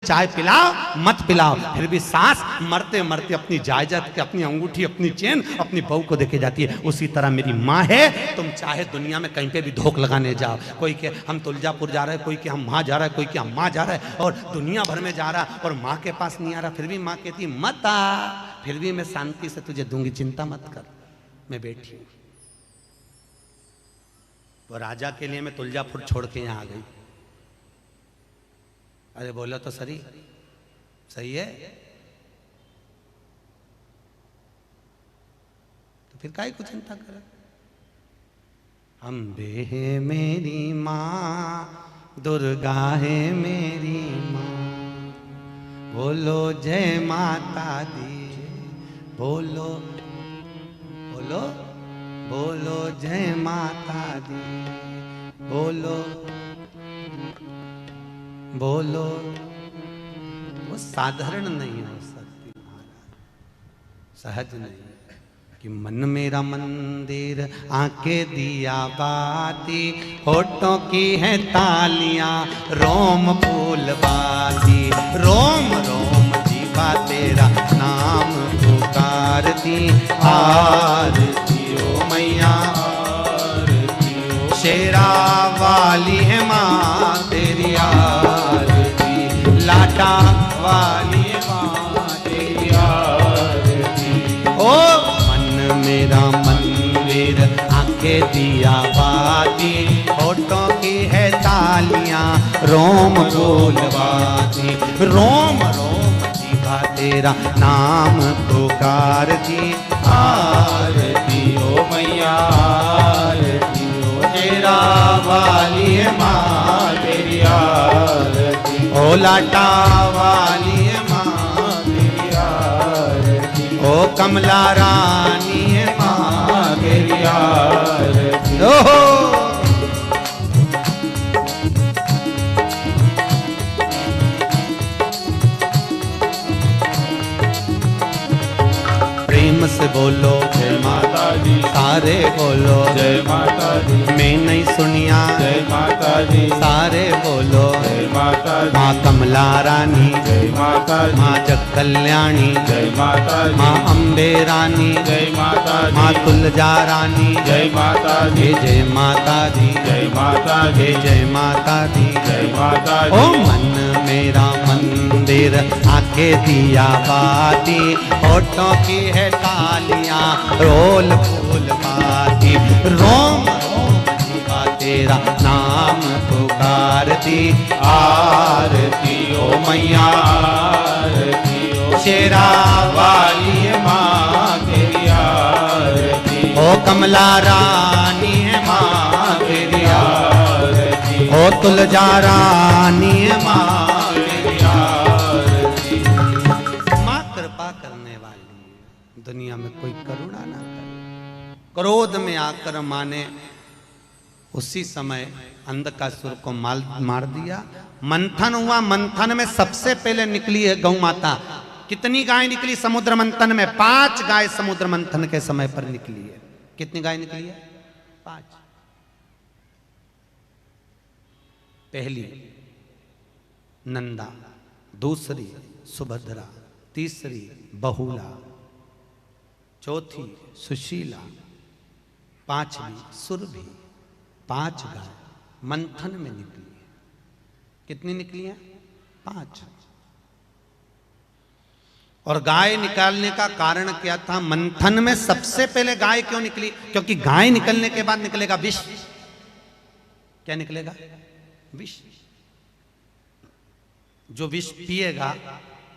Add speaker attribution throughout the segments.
Speaker 1: चाय पिलाओ मत पिलाओ, फिर भी सास मरते मरते अपनी जायदाद के, अपनी अंगूठी, अपनी चेन अपनी बहू को देके जाती है। उसी तरह मेरी माँ है। तुम चाहे दुनिया में कहीं पे भी धोख लगाने जाओ, कोई के हम तुलजापुर जा रहे हैं, कोई के हम वहाँ जा रहा है, कोई के हम वहाँ जा रहा है, और दुनिया भर में जा रहा और माँ के पास नहीं आ रहा, फिर भी माँ कहती मत आ, फिर भी मैं शांति से तुझे दूंगी, चिंता मत कर, मैं बैठी हूँ। वो राजा के लिए मैं तुलजापुर छोड़ के यहाँ आ गई। अरे बोलो तो सही सही है, तो फिर काहे को चिंता करे। अम्बे है मेरी माँ, दुर्गा है मेरी माँ, बोलो जय माता दी, बोलो बोलो बोलो जय माता दी, बोलो बोलो। वो साधारण नहीं हो सकती महाराज, सहज नहीं। कि मन मेरा मंदिर, आंखें दिया बाती, होठों की है तालियां, रोम फूल बाती, रोम रोम जीवा तेरा नाम पुकारती। आरती ओ मैया आरती ओ, शेरा वाली है माँ तेरी आरती, लाटा वाली है माँ तेरी आरती। ओ मेरा मंदिर, आंखें दिया बाती, होठों की है तालियां, रोम फूल बाती, रोम रोम जीवा तेरा नाम पुकारती। आरती ओ मैया आरती ओ, तेरा वाली है माँ तेरी आरती, ओ लाटा वाली है माँ तेरी आरती, ओ कमला रानी है माँ तेरी आरती। ओहो प्रेम से बोलो जय माता दी, सारे बोलो
Speaker 2: जय माता दी,
Speaker 1: मैं नहीं सुनिया
Speaker 2: जय माता दी,
Speaker 1: सारे बोलो
Speaker 2: जय माता दी,
Speaker 1: माँ कमला रानी,
Speaker 2: जय माता दी,
Speaker 1: माँ जग कल्याणी,
Speaker 2: जय माता दी,
Speaker 1: माँ अम्बे रानी,
Speaker 2: जय माता दी,
Speaker 1: माँ तुलजा रानी,
Speaker 2: जय माता दी,
Speaker 1: जय माता दी,
Speaker 2: जय माता दी,
Speaker 1: जय माता दी,
Speaker 2: जय माता दी।
Speaker 1: ओ मन मेरा मंदिर, आंखें दिया बाती, होठों की है तालियां, रोल फूल बाती, रोम रोम जीवा तेरा नाम पुकारती। आरती ओ मैया आरती ओ, शेरा वाली है माँ तेरी आरती, ओ कमला रानी है माँ तेरी आरती, ओ तुलजा रानी है माँ तेरी आरती। माँ कृपा करने वाली, दुनिया में कोई करुणा ना करे। क्रोध में आकर माँ ने उसी समय अंधकासुर को मार दिया। मंथन हुआ, मंथन में सबसे पहले निकली है गौ माता। कितनी गाय निकली समुद्र मंथन में? 5 गाय समुद्र मंथन के समय पर निकली है। कितनी गाय निकली है? 5। पहली नंदा, दूसरी सुभद्रा, तीसरी बहुला, चौथी सुशीला, 5वीं सुरभि। 5 गाय मंथन में निकली है। कितनी निकली है? 5। और गाय निकालने का कारण क्या था? मंथन में सबसे पहले गाय क्यों निकली? क्योंकि गाय निकलने के बाद निकलेगा विष। क्या निकलेगा? विष। जो विष पिएगा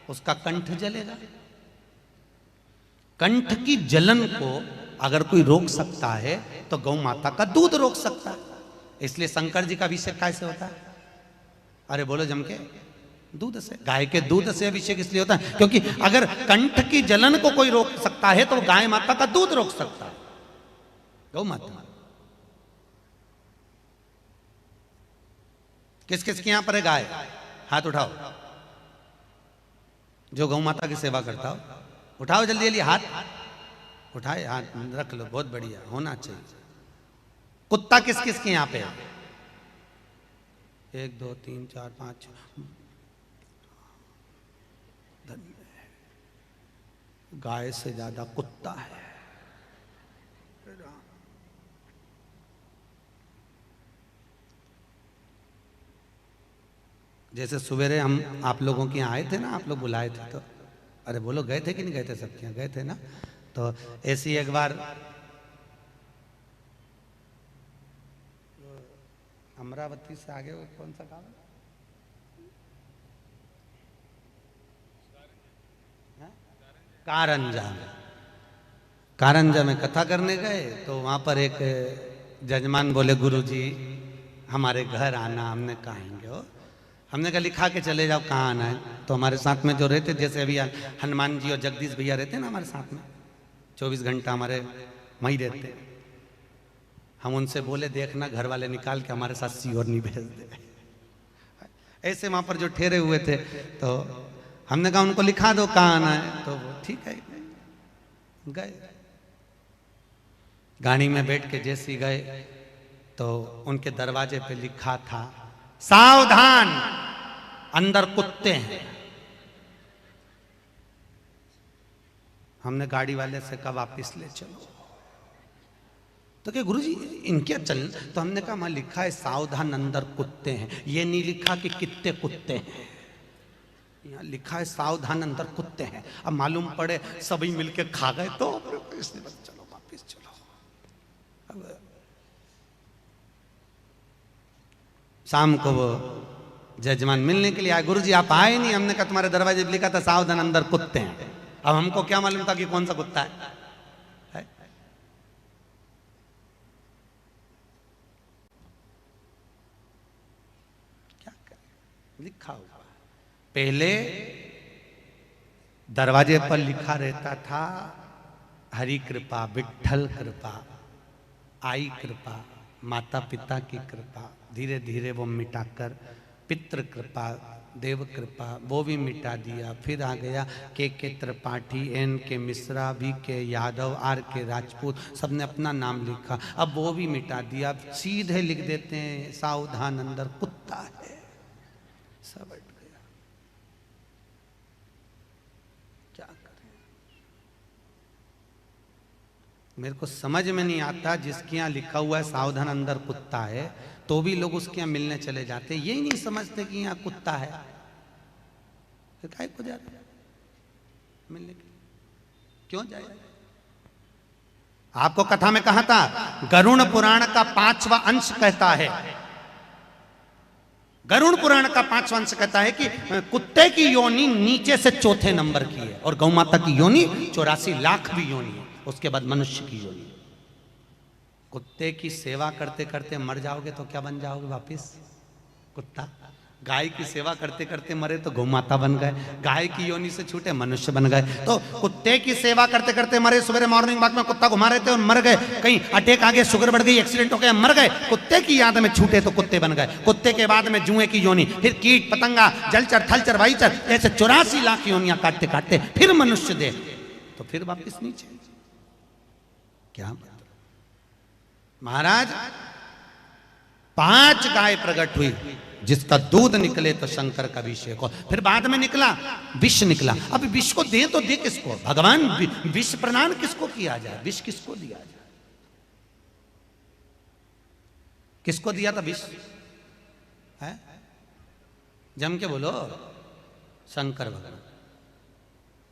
Speaker 1: उसका कंठ जलेगा। कंठ की जलन को अगर कोई रोक सकता है तो गौ माता का दूध रोक सकता है। इसलिए शंकर जी का अभिषेक कैसे होता है? अरे बोलो जम के, दूध से। गाय के दूध से अभिषेक इसलिए होता है क्योंकि अगर कंठ की जलन को कोई रोक सकता है तो गाय माता का दूध रोक सकता है। गौ माता। किस किस के यहां पर है गाय? हाथ उठाओ। जो गौ माता की सेवा करता हो उठाओ जल्दी जल्दी हाथ। उठाए हाथ, रख लो। बहुत बढ़िया, होना चाहिए। कुत्ता किस किस के यहां पे है? 1 2 3 4 5 6। धन्य है, गाय से ज्यादा कुत्ता है। जैसे सवेरे हम आप लोगों के यहाँ आए थे ना, आप लोग बुलाए थे, तो अरे बोलो गए थे कि नहीं गए थे? सबके यहाँ गए थे ना। तो ऐसी एक बार अमरावती से आगे वो कौन सा गाँव है? कारंजा। कारंजा में कथा करने गए तो वहां पर एक जजमान बोले, गुरुजी हमारे घर आना। हमने कहा आएंगे हो। हमने कहा लिखा के चले जाओ, कहाँ आना है? तो हमारे साथ में जो रहते, जैसे अभी हनुमान जी और जगदीश भैया रहते हैं ना हमारे साथ में, 24 घंटा हमारे वहीं रहते। हम उनसे बोले देखना घर वाले निकाल के हमारे साथ सीहोर नहीं भेज दे। ऐसे वहां पर जो ठहरे हुए थे, तो हमने कहा उनको लिखा दो कहाँ आना है। तो वो ठीक है, गए। गाड़ी में बैठ के जैसे गए तो उनके दरवाजे पे लिखा था, सावधान अंदर कुत्ते हैं। हमने गाड़ी वाले से कहा वापिस ले चलो। तो क्या गुरुजी इनके चल? तो हमने कहा वहां लिखा है सावधान अंदर कुत्ते हैं, ये नहीं लिखा कि कितने कुत्ते हैं। यहाँ लिखा है सावधान अंदर कुत्ते हैं। अब मालूम पड़े सभी मिलके खा गए तो इसने चलो वापिस चलो। अब शाम को वो जजमान मिलने के लिए आए, गुरुजी आप आए नहीं। हमने कहा तुम्हारे दरवाजे पे लिखा था सावधान अंदर कुत्ते हैं। अब हमको क्या मालूम था कि कौन सा कुत्ता है? क्या करें, लिखा हुआ। पहले दरवाजे पर लिखा रहता था हरि कृपा, विठ्ठल कृपा, आई कृपा, माता पिता की कृपा। धीरे धीरे वो मिटाकर पितृ कृपा, देव कृपा, वो भी मिटा दिया। फिर आ गया के त्रिपाठी, एन के मिश्रा, वी के यादव, आर के राजपूत, सबने अपना नाम लिखा। अब वो भी मिटा दिया। सीधे लिख देते हैं सावधान अंदर कुत्ता है। सब हट गया। क्या करें? मेरे को समझ में नहीं आता, जिसके यहाँ लिखा हुआ है सावधान अंदर कुत्ता है तो भी लोग उसके यहाँ मिलने चले जाते। यही नहीं समझते कि यहाँ कुत्ता है, फिर काहे को जाते मिलने के? क्यों जाए? आपको कथा में कहा था, गरुड़ पुराण का 5वां अंश कहता है, गरुड़ पुराण का 5वां अंश कहता है कि कुत्ते की योनि नीचे से चौथे नंबर की है और गौ माता की योनि 84 लाख भी योनि है, उसके बाद मनुष्य की योनि। कुत्ते की सेवा करते करते मर जाओगे तो क्या बन जाओगे वापिस? कुत्ता। गाय की सेवा करते करते मरे तो गौ माता बन गए, गाय की योनि से छूटे मनुष्य बन गए। तो कुत्ते की सेवा करते करते मरे, सुबह मॉर्निंग वॉक में कुत्ता घुमा रहे थे और मर गए, कहीं अटैक आ गया, शुगर बढ़ गई, एक्सीडेंट हो गया, मर गए। कुत्ते की याद में छूटे तो कुत्ते बन गए। कुत्ते के बाद में जुए की योनि, फिर कीट पतंगा, जलचर थलचर वायुचर, ऐसे 84 लाख योनियां काटते काटते फिर मनुष्य दे, तो फिर वापिस नीचे। क्या महाराज, 5 गाय प्रकट हुई, जिसका दूध निकले तो शंकर का अभिषेक हो। फिर बाद में निकला विष निकला। अब विष को दे तो दे किसको? भगवान विष प्रदान किसको किया जाए? विष किसको दिया जाए? किसको दिया था विष? है जम के बोलो। शंकर भगवान।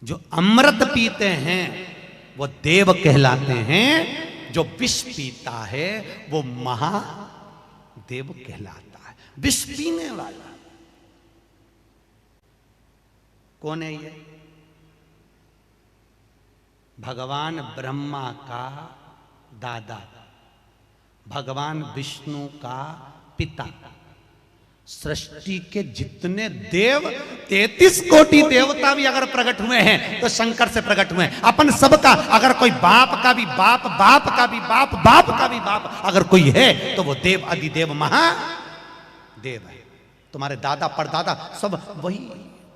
Speaker 1: जो अमृत पीते हैं वो देव कहलाते हैं, जो विष पीता है वो महादेव कहलाता है। विष पीने वाला कौन है? ये भगवान ब्रह्मा का दादा, भगवान विष्णु का पिता। सृष्टि के जितने देव, 33 कोटि देवता भी अगर प्रकट हुए हैं तो शंकर से प्रकट हुए हैं। अपन सबका अगर कोई बाप का भी बाप, बाप का भी बाप, बाप का भी बाप अगर कोई है तो वो देव अधिदेव महादेव है। तुम्हारे दादा परदादा सब वही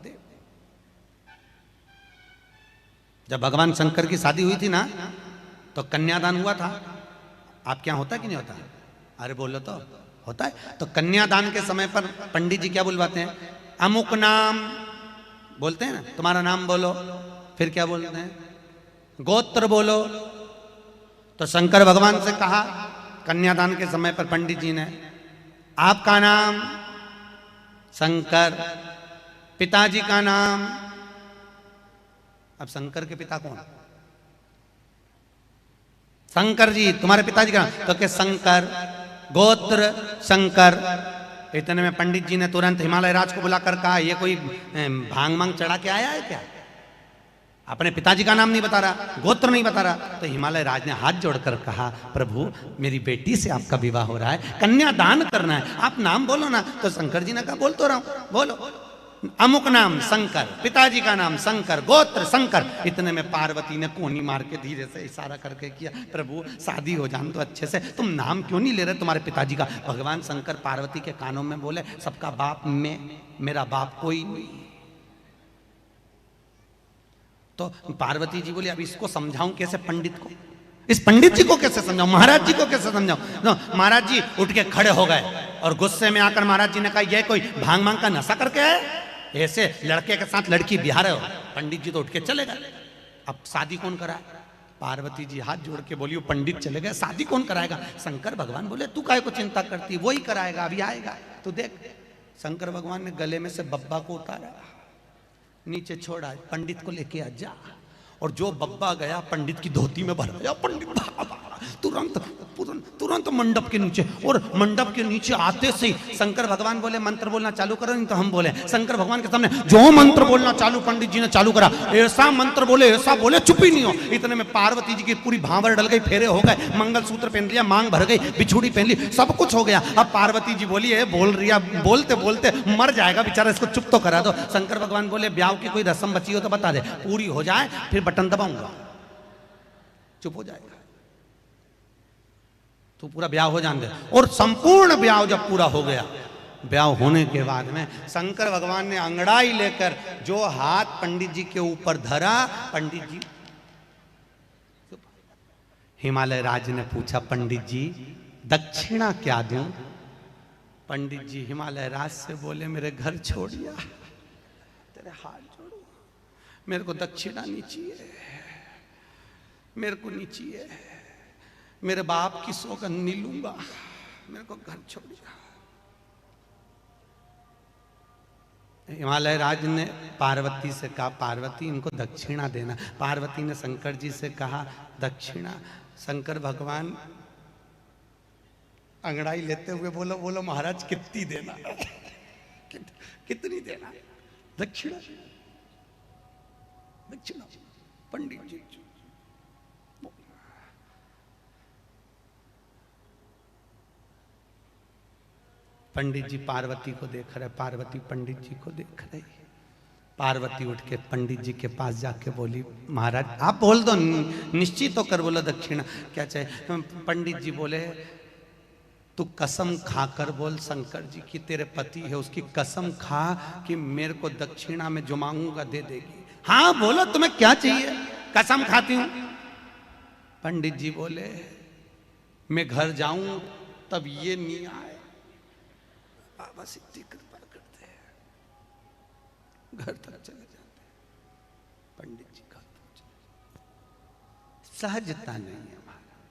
Speaker 1: देव। जब भगवान शंकर की शादी हुई थी ना तो कन्यादान हुआ था। आपके यहां होता कि नहीं होता? अरे बोलो तो होता है। तो कन्यादान के समय पर पंडित जी क्या बुलवाते हैं? अमुक नाम बोलते हैं ना, तुम्हारा नाम बोलो, फिर क्या बोलते हैं, गोत्र बोलो। तो शंकर भगवान से कहा कन्यादान के समय पर पंडित जी ने, आपका नाम शंकर, पिताजी का नाम। अब शंकर के पिता कौन? शंकर जी, तुम्हारे पिताजी का नाम? तो क्या शंकर, गोत्र शंकर। इतने में पंडित जी ने तुरंत हिमालय राज को बुलाकर कहा, ये कोई भांग मांग चढ़ा के आया है क्या? अपने पिताजी का नाम नहीं बता रहा, गोत्र नहीं बता रहा। तो हिमालय राज ने हाथ जोड़कर कहा, प्रभु मेरी बेटी से आपका विवाह हो रहा है, कन्यादान करना है, आप नाम बोलो ना। तो शंकर जी ने कहा, बोल तो रहा हूं, बोलो। अमुक नाम शंकर, पिताजी का नाम शंकर, गोत्र शंकर। इतने में पार्वती ने कोनी मार के धीरे से इशारा करके किया, प्रभु शादी हो जान तो अच्छे से, तुम नाम क्यों नहीं ले रहे तुम्हारे पिताजी का? भगवान शंकर पार्वती के कानों में बोले, सबका बाप मैं, मेरा बाप कोई नहीं। तो पार्वती जी बोली, अब इसको समझाऊं कैसे पंडित को, इस पंडित जी को कैसे समझाऊं, महाराज जी को कैसे समझाऊं? तो महाराज जी उठ के खड़े हो गए और गुस्से में आकर महाराज जी ने कहा, यह कोई भांग मांग का नशा करके है? ऐसे लड़के के साथ लड़की बिहार हो? पंडित जी तो उठ के चले गए। अब शादी कौन कराए? पार्वती जी हाथ जोड़ के बोली, पंडित चले गए, शादी कौन कराएगा? शंकर भगवान बोले, तू काहे को चिंता करती, वही कराएगा, अभी आएगा। तो देख, शंकर भगवान ने गले में से बब्बा को उतारा, नीचे छोड़ा, पंडित को लेके आ जा। और जो बब्बा गया पंडित की धोती में भर गया, पंडित तुरंत मंडप के नीचे। और मंडप के नीचे आते से शंकर भगवान बोले, मंत्र बोलना चालू करो। नहीं तो हम बोले, शंकर भगवान के सामने जो मंत्र बोलना चालू पंडित जी ने चालू करा, ऐसा मंत्र बोले, ऐसा बोले, चुप ही नहीं हो। इतने में पार्वती जी की पूरी भांवर डल गई, फेरे हो गए, मंगलसूत्र पहन लिया, मांग भर गई, बिछुड़ी पहन ली, सब कुछ हो गया। अब पार्वती जी बोली, है बोल रही है, बोलते बोलते मर जाएगा बेचारा, इसको चुप तो करा दो। शंकर भगवान बोले, ब्याह की कोई रस्म बची हो तो बता दे, पूरी हो जाए फिर बटन दबाऊंगा, चुप हो जाएगा। तो पूरा ब्याह हो जान दे। और संपूर्ण ब्याह जब पूरा हो गया, ब्याह होने के बाद में शंकर भगवान ने अंगड़ाई लेकर जो हाथ पंडित जी के ऊपर धरा, पंडित जी, हिमालय राज ने पूछा, पंडित जी दक्षिणा क्या दूं? पंडित जी हिमालय राज से बोले, मेरे घर छोड़िया, तेरे हाथ जोड़ू, मेरे को दक्षिणा नहीं चाहिए, मेरे को नहीं चाहिए, मेरे बाप की सौगंध नहीं लूंगा, मेरे को घर छोड़िया। हिमालय राज ने पार्वती से कहा, पार्वती इनको दक्षिणा देना। पार्वती ने शंकर जी से कहा, दक्षिणा। शंकर भगवान अंगड़ाई लेते हुए बोलो, बोलो महाराज कितनी देना? कितनी देना? दक्षिणा, दक्षिणा। पंडित जी पंडित जी पार्वती को देख रहे, पार्वती पंडित जी को देख रही। पार्वती उठ के पंडित जी के पास जाके बोली, महाराज आप बोल दो, निश्चित होकर बोलो दक्षिणा क्या चाहिए। पंडित जी बोले, तू कसम खाकर बोल शंकर जी की तेरे पति है, उसकी कसम खा कि मेरे को दक्षिणा में जो मांगूंगा दे देगी। हाँ बोलो तुम्हें क्या चाहिए? कसम खाती हूं। पंडित जी बोले, मैं घर जाऊं तब ये नहीं आए, बाबा इतनी कृपा करते हैं, घर तक चले जाते हैं, पंडित जी घर पहुंचे। सहजता नहीं है महाराज।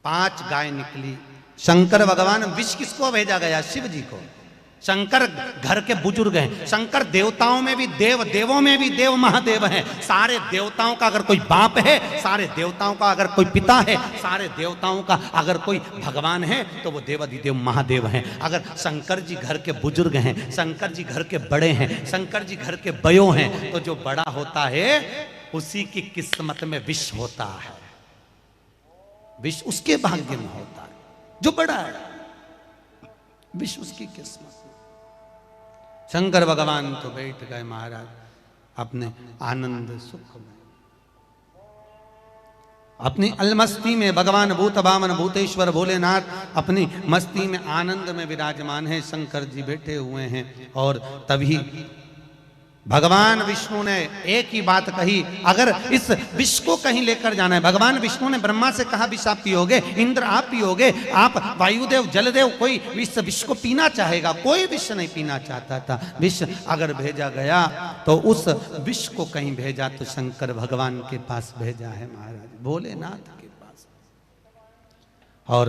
Speaker 1: 5 गाय निकली। शंकर भगवान, विष किसको भेजा गया? शिव जी को। शंकर घर के बुजुर्ग हैं। शंकर देवताओं में भी देव, देवों में भी देव, महादेव हैं। सारे देवताओं का अगर कोई बाप है, सारे देवताओं का अगर कोई पिता है, सारे देवताओं का अगर कोई भगवान है, तो वो देवाधिदेव महादेव हैं। अगर शंकर जी घर के बुजुर्ग हैं, शंकर जी घर के बड़े हैं, शंकर जी घर के बयो हैं, तो जो बड़ा होता है उसी की किस्मत में विष होता है, विष उसके भाग्य में होता है। जो बड़ा है विष उसकी किस्मत। शंकर भगवान तो बैठ गए महाराज अपने आनंद सुख में, अपनी अलमस्ती में। भगवान भूत बामन भूतेश्वर भोलेनाथ अपनी मस्ती में आनंद में विराजमान है। शंकर जी बैठे हुए हैं और तभी भगवान विष्णु ने एक ही बात कही, अगर इस विष को कहीं लेकर जाना है, भगवान विष्णु ने ब्रह्मा से कहा विष आप पियोगे, इंद्र आप पियोगे, आप वायुदेव जलदेव, कोई इस विष को पीना चाहेगा? कोई विष नहीं पीना चाहता था। विष अगर भेजा गया तो उस विष को कहीं भेजा तो शंकर भगवान के पास भेजा है महाराज, भोलेनाथ के पास। और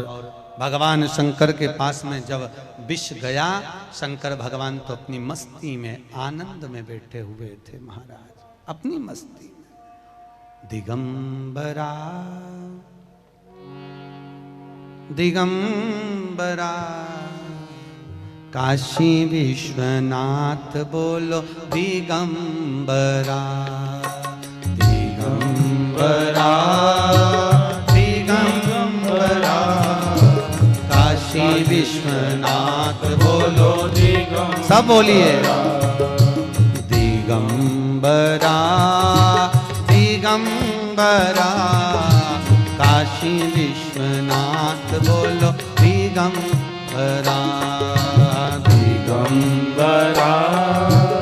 Speaker 1: भगवान शंकर के पास में जब विष गया, शंकर भगवान तो अपनी मस्ती में आनंद में बैठे हुए थे महाराज, अपनी मस्ती में। दिगंबरा दिगंबरा काशी विश्वनाथ बोलो दिगंबरा दिगंबरा दिगंबरा काशी विश्वनाथ बोलो दिगंबरा, सब बोलिए दिगंबरा दिगंबरा काशी विश्वनाथ बोलो दिगंबरा दिगंबरा,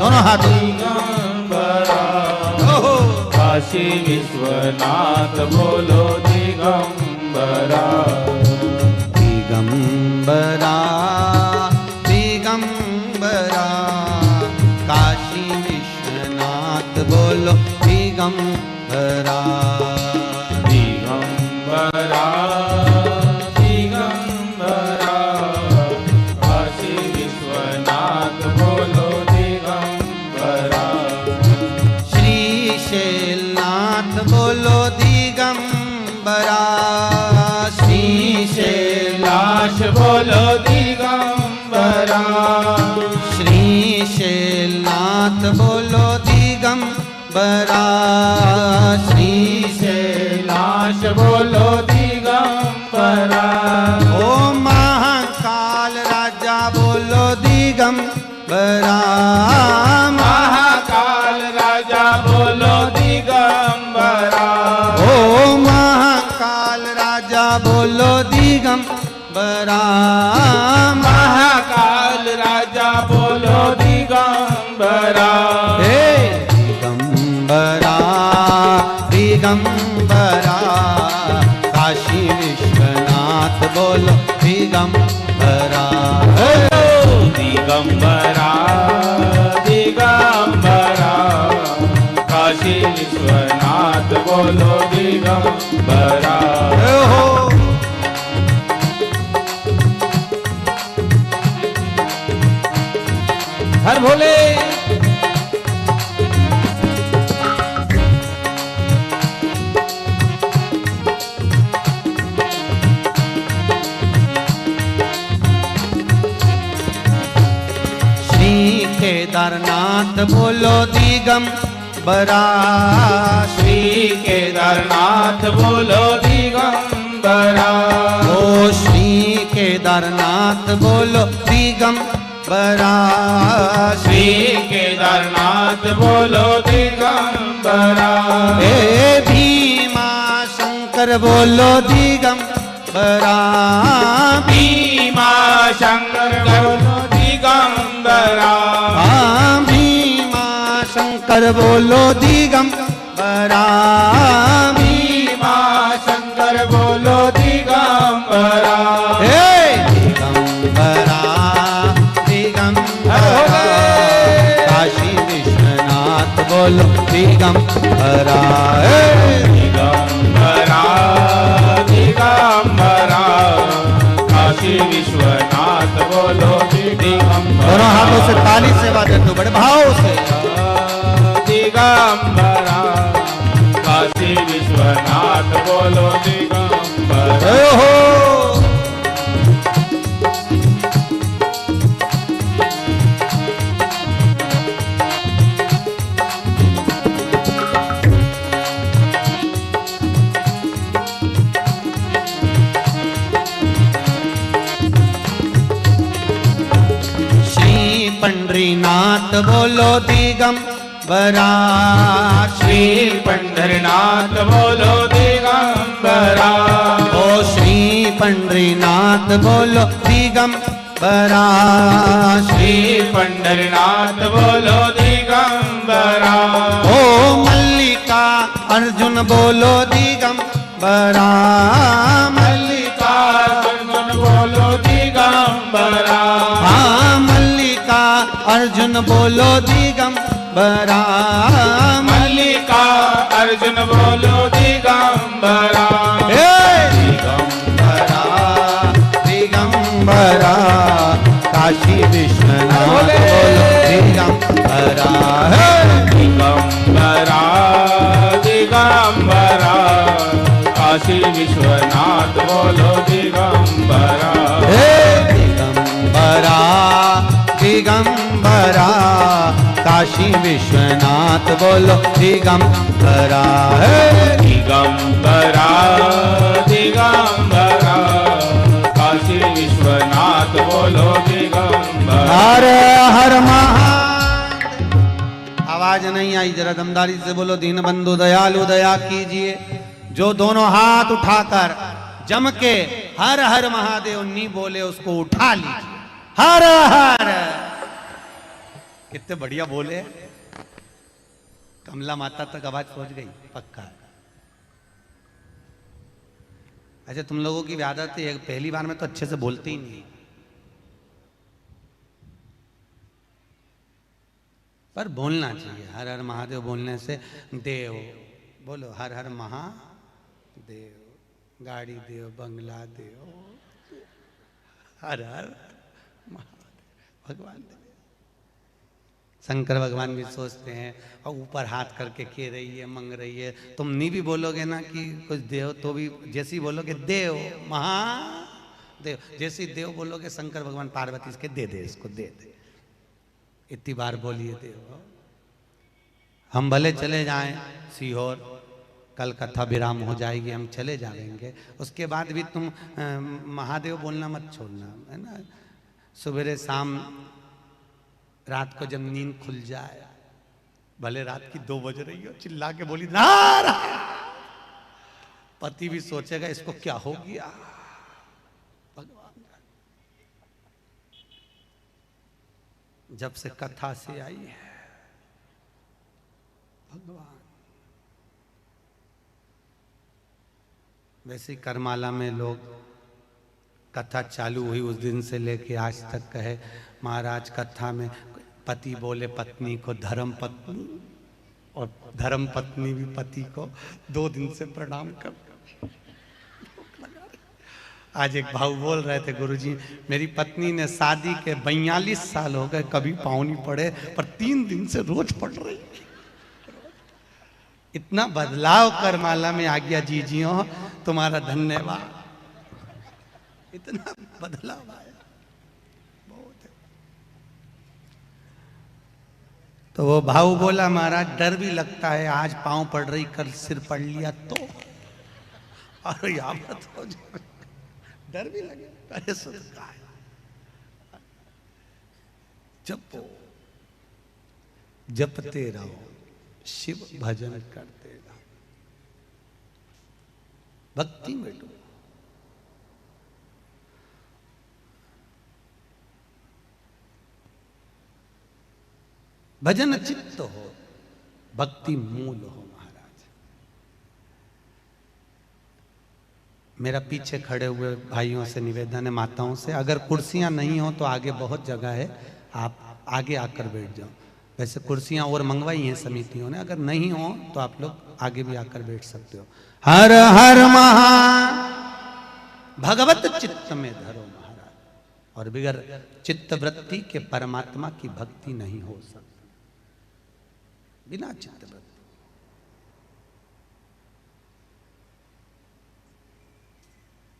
Speaker 1: दोनों हाथ
Speaker 2: दिगंबरा काशी विश्वनाथ बोलो दिगंबरा
Speaker 1: दिगंबरा दिगंबरा काशी विश्वनाथ बोलो दिगंबरा
Speaker 2: दिगंबरा दिगंबरा काशी विश्वनाथ बोलो दिगंबरा
Speaker 1: श्रीशैलनाथ बोलो दिगंबरा
Speaker 2: श्रीशैलाश बोलो दिगंबरा
Speaker 1: श्रीशैलनाथ बोलो दिगंबरा
Speaker 2: श्रीशैलाश बोलो दिगंबरा
Speaker 1: ओ महाकाल राजा बोलो दिगंबरा
Speaker 2: महाकाल राजा बोलो दिगंबरा
Speaker 1: ओ महाकाल राजा बोलो दिगंबरा
Speaker 2: महाकाल राजा बोलो दिगंबरा
Speaker 1: हे दिगंबरा दिगंबरा काशी विश्वनाथ बोलो दिगंबरा
Speaker 2: दिगंबरा दिगंबरा काशी विश्वनाथ बोलो दिगंबरा
Speaker 1: हो
Speaker 2: हर भोले
Speaker 1: श्री केदारनाथ बोलो दिगंबरा
Speaker 2: श्री केदारनाथ बोलो दिगंबरा
Speaker 1: ओ श्री केदारनाथ बोलो दिगंबरा
Speaker 2: श्री केदारनाथ बोलो दिगंबरा
Speaker 1: हे भीमा शंकर बोलो दिगंबरा
Speaker 2: भीमा शंकर बोलो दिगंबरा
Speaker 1: भीमा शंकर बोलो दिगंबरा
Speaker 2: भीमा शंकर बोलो दिगंबरा
Speaker 1: हे दिगंबरा दिगंबरा काशी विश्वनाथ बोलो दिगंबरा
Speaker 2: दिगंबरा दिगंबरा काशी विश्वनाथ बोलो दिगंबरा
Speaker 1: दोनों हाथों से ताली सेवा दे दो बड़े भाव से
Speaker 2: दिगंबरा काशी विश्वनाथ बोलो दिगंबरा
Speaker 1: हो पंढरीनाथ बोलो दिगंबरा
Speaker 2: श्री पंढरीनाथ बोलो दिगंबरा
Speaker 1: ओ श्री पंढरीनाथ बोलो दिगंबरा
Speaker 2: श्री पंढरीनाथ बोलो दिगंबरा
Speaker 1: बोलो दिगंबरा,
Speaker 2: मल्लिकार्जुन बोलो दिगंबरा,
Speaker 1: हाँ मल्लिका अर्जुन बोलो दिगंबरा,
Speaker 2: मल्लिका अर्जुन बोलो दिगंबरा,
Speaker 1: दिगंबरा दिगंबरा काशी विश्वनाथ बोलो दिगंबरा,
Speaker 2: दिगंबरा दिगंबरा काशी विश्वनाथ बोलो दिगंबरा,
Speaker 1: दिगंबरा दिगंबरा काशी विश्वनाथ बोलो दिगंबरा,
Speaker 2: दिगंबरा दिगंबरा काशी विश्वनाथ बोलो दिगंबरा।
Speaker 1: हर हर महा, आवाज नहीं आई, जरा दमदारी से बोलो। दीन बंधु दयालु दया कीजिए। जो दोनों हाथ उठाकर जम के हर हर महादेव नहीं बोले उसको उठा लीजिए। हर हर, कितने बढ़िया बोले। कमला माता तक आवाज पहुंच गई, पक्का। अच्छा, तुम लोगों की आदत है पहली बार में तो अच्छे से बोलते ही नहीं, पर बोलना चाहिए। हर हर महादेव बोलने से देव बोलो, हर हर महादेव, गाड़ी देव, बंगला देव, हर हर महादेव भगवान देव। शंकर भगवान भी सोचते हैं और ऊपर हाथ करके कह रही है, मंग रही है। तुम नहीं भी बोलोगे ना कि कुछ देव, तो भी जैसे ही बोलोगे देव महादेव, जैसे ही देव बोलोगे शंकर भगवान पार्वती इसके दे दे, इसको दे दे। इतनी बार बोलिए देव। हम भले चले जाएं सीहोर, कल कथा विराम हो जाएगी, हम चले जाएंगे। उसके बाद भी तुम महादेव बोलना मत छोड़ना, है ना। सवेरे शाम रात को जब नींद खुल जाए, भले रात की 2 बज रही हो, चिल्ला के बोली नारायण, पति भी सोचेगा इसको क्या हो गया। भगवान जब से कथा से आई है, भगवान वैसे करमाला में लोग कथा चालू हुई उस दिन से लेके आज तक कहे महाराज कथा में पति बोले पत्नी को धर्म पत्नी, और धर्म पत्नी भी पति को 2 दिन से प्रणाम कर। आज एक भाऊ बोल रहे थे, गुरुजी मेरी पत्नी ने शादी के 42 साल हो गए, कभी पाँव नहीं पड़े, पर 3 दिन से रोज पड़ रही। इतना बदलाव करमाला में आ गया जीजियों, तुम्हारा धन्यवाद। इतना बदलाव आया, बहुत है। तो वो भाऊ बोला महाराज डर भी लगता है, आज पाँव पड़ रही, कल सिर पड़ लिया तो, और यहाँ मत हो जाए, डर भी लगे। अरे सदका है, जपो, जपते रहो, शिव भजन करते रहो, भक्ति में डूबो। भजन चित्त हो, भक्ति मूल हो। महाराज मेरा पीछे खड़े हुए भाइयों से निवेदन है, माताओं से, अगर कुर्सियां नहीं हो तो आगे बहुत जगह है, आप आगे आकर बैठ जाओ। वैसे कुर्सियां और मंगवाई हैं समितियों ने, अगर नहीं हो तो आप लोग आगे भी आकर बैठ सकते हो। हर हर महा भगवत चित्त में धरो महाराज, और बिगर चित्त वृत्ति के परमात्मा की भक्ति नहीं हो सकती, बिना चित्त वृत्ति।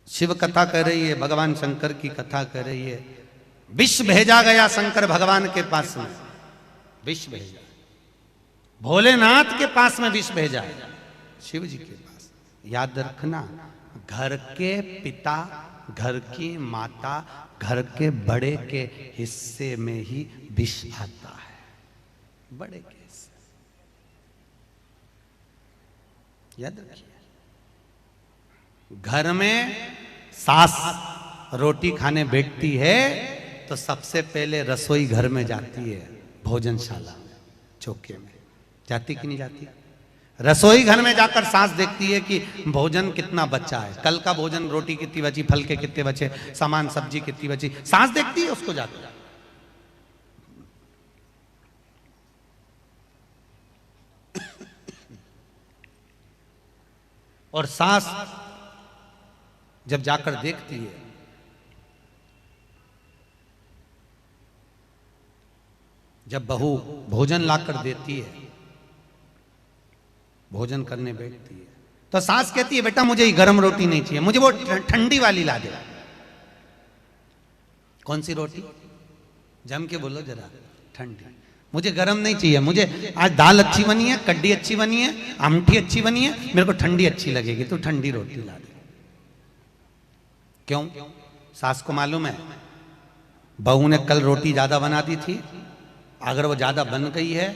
Speaker 1: शिव कथा कर रही है, भगवान शंकर की कथा कर रही है। विष भेजा गया शंकर भगवान के पास में, विष भेजा, भोलेनाथ के पास में विष भेजा, शिव जी के पास। याद रखना, घर के पिता, घर की माता, घर के बड़े के हिस्से में ही विष आता है, बड़े के हिस्से। याद रखिए, घर में सास रोटी खाने बैठती है तो सबसे पहले रसोई घर में जाती है, भोजनशाला में, चौके में जाती कि नहीं जाती? रसोई घर में जाकर सास देखती है कि भोजन कितना बचा है, कल का भोजन, रोटी कितनी बची, फल के कितने बचे, सामान सब्जी कितनी बची, सास देखती है उसको जाकर। और सास जब जाकर देखती है जब बहू भोजन लाकर देती है, भोजन करने बैठती है, तो सास कहती है बेटा मुझे ये गर्म रोटी नहीं चाहिए, मुझे वो ठंडी वाली ला दे। कौन सी रोटी? जम के बोलो जरा। ठंडी। मुझे गर्म नहीं चाहिए, मुझे आज दाल अच्छी बनी है, कड्डी अच्छी बनी है, आमठी अच्छी बनी है, मेरे को ठंडी अच्छी लगेगी, तो ठंडी रोटी ला दे। क्यों? सास को मालूम है बहू ने कल रोटी ज्यादा बना दी थी, अगर वो ज्यादा बन गई है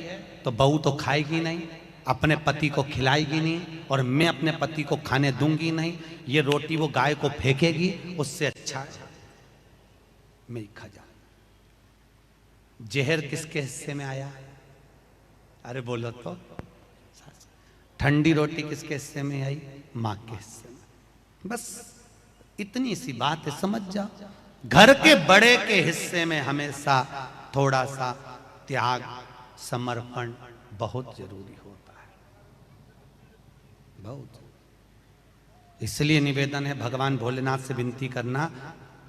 Speaker 1: तो बहू तो खाएगी नहीं, अपने पति को खिलाएगी नहीं, और मैं अपने पति को खाने दूंगी नहीं, ये रोटी वो गाय को फेंकेगी, उससे अच्छा मैं ही खा जा। जहर किसके हिस्से में आया? अरे बोलो तो। ठंडी रोटी किसके हिस्से में आई? मां के हिस्से में। बस इतनी सी बात है, समझ जाओ। घर के बड़े के हिस्से में हमेशा थोड़ा सा त्याग, समर्पण बहुत जरूरी होता है, बहुत। इसलिए निवेदन है, भगवान भोलेनाथ से विनती करना,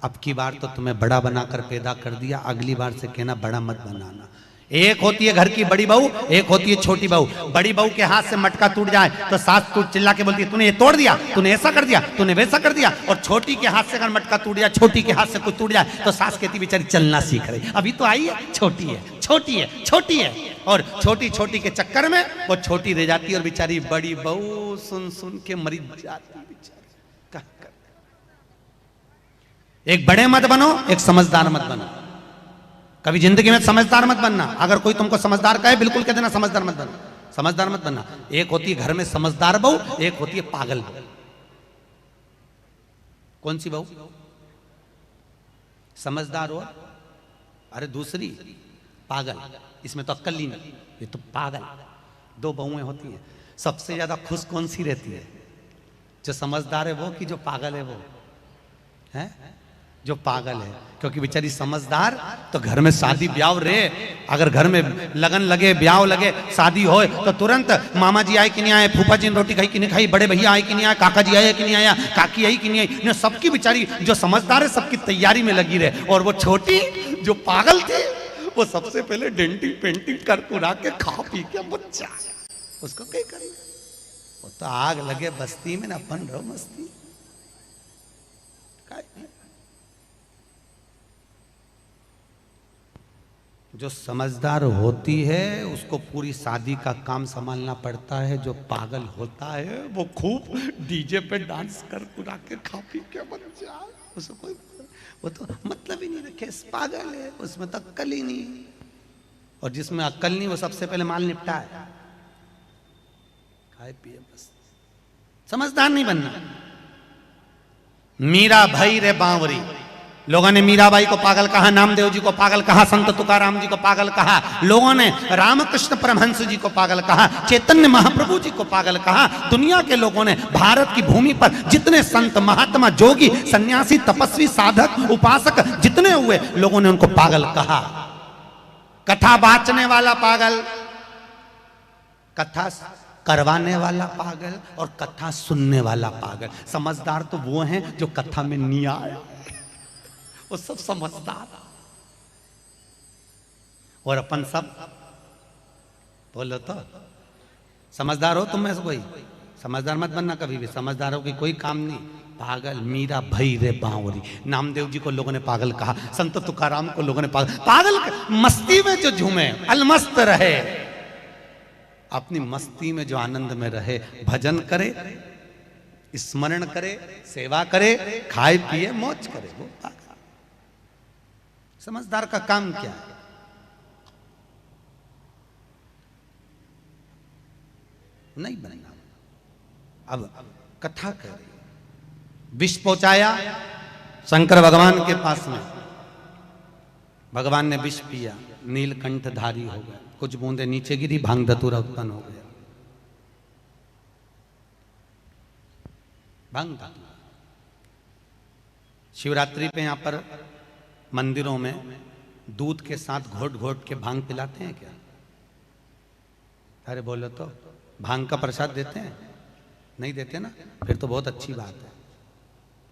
Speaker 1: अब की बार तो तुम्हें बड़ा बनाकर पैदा कर दिया, अगली बार से कहना बड़ा मत बनाना। एक होती है घर की बड़ी बहू, एक होती है छोटी बहू। बड़ी बहू के हाथ से मटका टूट जाए तो सास टूट चिल्ला के बोलती है तूने ये तोड़ दिया, तूने ऐसा कर दिया, तूने वैसा कर दिया। और छोटी के हाथ से अगर मटका टूट जाए, छोटी के हाथ से कुछ टूट जाए, तो सास कहती बेचारी चलना सीख रही, अभी तो आई है, छोटी है, छोटी है, छोटी है। और छोटी छोटी के चक्कर में वो छोटी रह जाती है, और बेचारी बड़ी बहू सुन सुन के मरी जाती बेचारी। एक बड़े मत बनो, एक समझदार मत बनो। कभी जिंदगी में समझदार मत बनना। अगर कोई तुमको समझदार कहे, बिल्कुल कह देना समझदार मत बनना, समझदार मत बनना। एक होती है घर में समझदार बहू, एक होती है पागल बहू। कौन सी बहू? समझदार हो, अरे दूसरी पागल, इसमें तो अक्ल ही नहीं, ये तो पागल। दो बहुएं होती हैं। सबसे ज्यादा खुश कौन सी रहती है? जो समझदार है वो कि जो पागल है वो? है जो पागल है, क्योंकि बेचारी समझदार तो घर में शादी ब्याह रे, अगर घर में लगन लगे, ब्याह लगे, शादी हो, तो तुरंत मामा जी आए कि नहीं आए, फूफा जी ने रोटी खाई कि नहीं खाई, बड़े भैया आए कि नहीं आए, काका जी आए कि नहीं आया, काकी आई कि नहीं आई, सबकी बेचारी जो समझदार है सबकी तैयारी में लगी रहे। और वो छोटी जो पागल थी, वो सबसे पहले डेंटिंग पेंटिंग कर कुरा के खा पी के बच्चा, उसको क्या करें? वो तो आग लगे बस्ती में ना, अपन रहो मस्ती। जो समझदार होती है उसको पूरी शादी का काम संभालना पड़ता है। जो पागल होता है वो खूब डीजे पे डांस कर कुरा के खा पी के बन जाए, उसको कोई वो तो मतलब ही नहीं रखे, पागल है, उसमें तो अक्ल ही नहीं। और जिसमें अक्ल नहीं वो सबसे पहले माल निपटा है, खाए पिए बस। समझदार नहीं बनना। मीरा भाई रे बावरी, लोगों ने मीराबाई को पागल कहा, नामदेव जी को पागल कहा, संत तुकाराम जी को पागल कहा, लोगों ने रामकृष्ण परमहंस जी को पागल कहा, चैतन्य महाप्रभु जी को पागल कहा। दुनिया के लोगों ने भारत की भूमि पर जितने संत, महात्मा, जोगी, सन्यासी, तपस्वी, साधक, उपासक जितने हुए, लोगों ने उनको पागल कहा। कथा बाचने वाला पागल, कथा करवाने वाला पागल, और कथा सुनने वाला पागल। समझदार तो वो हैं जो कथा में नहीं आया, वो सब समझदार। और अपन सब बोलो तो समझदार हो। तुम में से कोई समझदार मत बनना कभी भी। समझदार हो कि कोई काम नहीं। पागल मीरा भई रे बावरी, नामदेव जी को लोगों ने पागल कहा, संत तुकाराम को लोगों ने पागल। पागल मस्ती में जो झूमे, अलमस्त रहे, अपनी मस्ती में जो आनंद में रहे, भजन करे, स्मरण करे, सेवा करे, खाए पिए, मौज करे, वो पागल। समझदार का काम क्या है? नहीं बनना। अब कथा कर रही, विष पहुंचाया शंकर भगवान के पास में, भगवान ने विष पिया, नीलकंठ धारी हो गया, कुछ बूंदे नीचे गिरी, भांग धतूरा उत्पन्न हो गया। भांग धतूरा। शिवरात्रि पे यहाँ पर मंदिरों में दूध के साथ घोट घोट के भांग पिलाते हैं क्या? अरे बोलो तो, भांग का प्रसाद देते हैं? नहीं देते ना, फिर तो बहुत अच्छी बात है,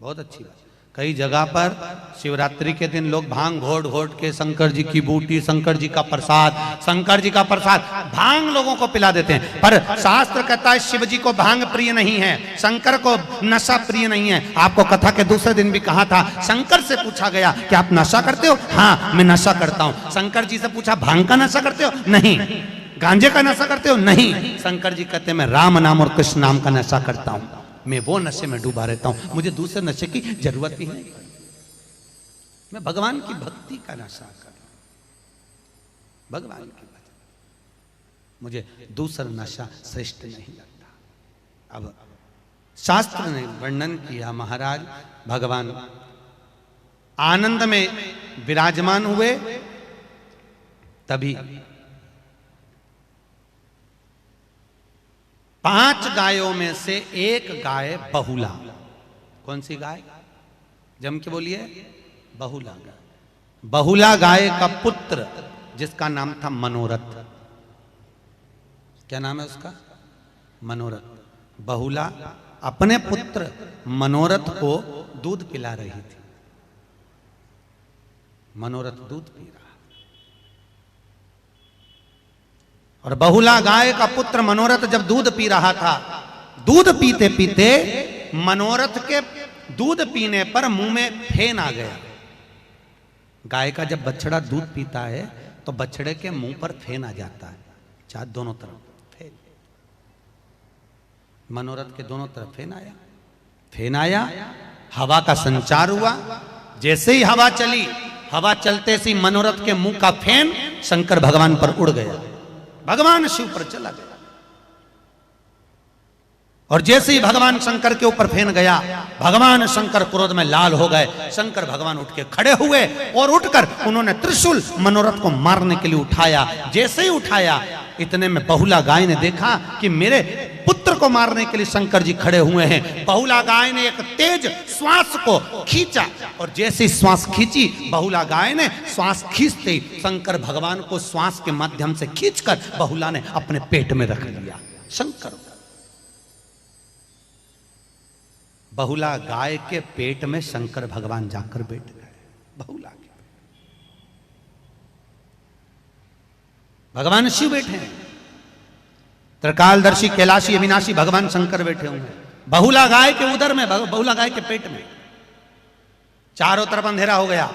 Speaker 1: बहुत अच्छी बात। कई जगह पर शिवरात्रि के दिन लोग भांग घोट घोट के शंकर जी की बूटी, शंकर जी का प्रसाद भांग लोगों को पिला देते हैं। पर शास्त्र कहता है शिव जी को भांग प्रिय नहीं है, शंकर को नशा प्रिय नहीं है। आपको कथा के दूसरे दिन भी कहा था, शंकर से पूछा गया कि आप नशा करते हो? हाँ मैं नशा करता हूं। शंकर जी से पूछा भांग का नशा करते हो? नहीं। गांजे का नशा करते हो? नहीं। शंकर जी कहते मैं राम नाम और कृष्ण नाम का नशा करता हूं, मैं वो नशे में डूबा रहता हूं, मुझे दूसरे नशे की जरूरत ही नहीं, मैं भगवान की भक्ति का नशा कर, भगवान की भक्ति, मुझे दूसरा नशा श्रेष्ठ नहीं लगता। अब शास्त्र ने वर्णन किया, महाराज भगवान आनंद में विराजमान हुए, तभी 5 गायों में से एक गाय बहुला। कौन सी गाय? जम के बोलिए, बहुला गाय। बहुला गाय का पुत्र जिसका नाम था मनोरथ। क्या नाम है उसका? मनोरथ। बहुला अपने पुत्र मनोरथ को दूध पिला रही थी। मनोरथ दूध पी रहा, और बहुला गाय का पुत्र मनोरथ जब दूध पी रहा था, दूध पीते पीते मनोरथ के दूध पीने पर मुंह में फेन आ गया। गाय का जब बछड़ा दूध पीता है तो बछड़े के मुंह पर फेन आ जाता है, चाहे दोनों तरफ फेन। मनोरथ के दोनों तरफ फेन आया, हवा का संचार हुआ। जैसे ही हवा चली, हवा चलते से मनोरथ के मुंह का फेन शंकर भगवान पर उड़ गया, भगवान शिव पर चला गया। और जैसे ही भगवान शंकर के ऊपर फेन गया, भगवान शंकर क्रोध में लाल हो गए। शंकर भगवान उठ के खड़े हुए और उठकर उन्होंने त्रिशूल मनोरथ को मारने के लिए उठाया। जैसे ही उठाया, इतने में बहुला गाय ने देखा कि मेरे पुत्र को मारने के लिए शंकर जी खड़े हुए हैं। बहुला गाय ने एक तेज श्वास को खींचा, और जैसे श्वास खींची, बहुला गाय ने श्वास खींचते ही शंकर भगवान को श्वास के माध्यम से खींचकर बहुला ने अपने पेट में रख लिया। शंकर बहुला गाय के पेट में शंकर भगवान जाकर बैठ गए। बहुला के भगवान शिव बैठे हैं, त्रिकालदर्शी कैलाशी अविनाशी भगवान शंकर बैठे हुए हैं बहुला गाय के उदर में, बहुला गाय के पेट में। चारों तरफ अंधेरा हो गया।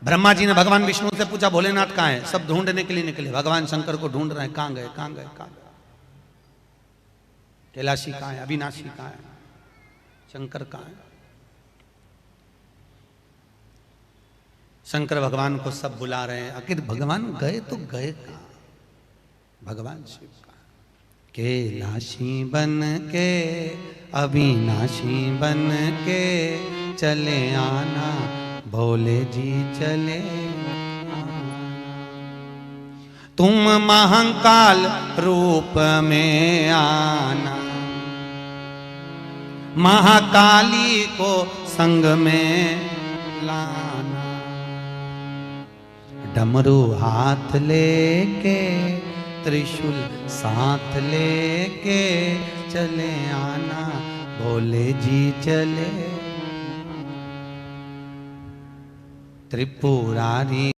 Speaker 1: ब्रह्मा जी ने भगवान विष्णु से पूछा भोलेनाथ कहां है? सब ढूंढने के लिए निकले, भगवान शंकर को ढूंढ रहे हैं, कहां गए कहां गए कहां गए? कैलाशी कहां है? अविनाशी कहां है? शंकर कहां है? शंकर भगवान को सब बुला रहे हैं। आखिर भगवान गए तो गए कहां? भगवान शिव का कैलाशी बन के अविनाशी बन के चले आना, भोले जी चले आना। तुम महाकाल रूप में आना, महाकाली को संग में लाना। डमरू हाथ लेके त्रिशूल साथ लेके चले आना, भोले जी चले। त्रिपुरारी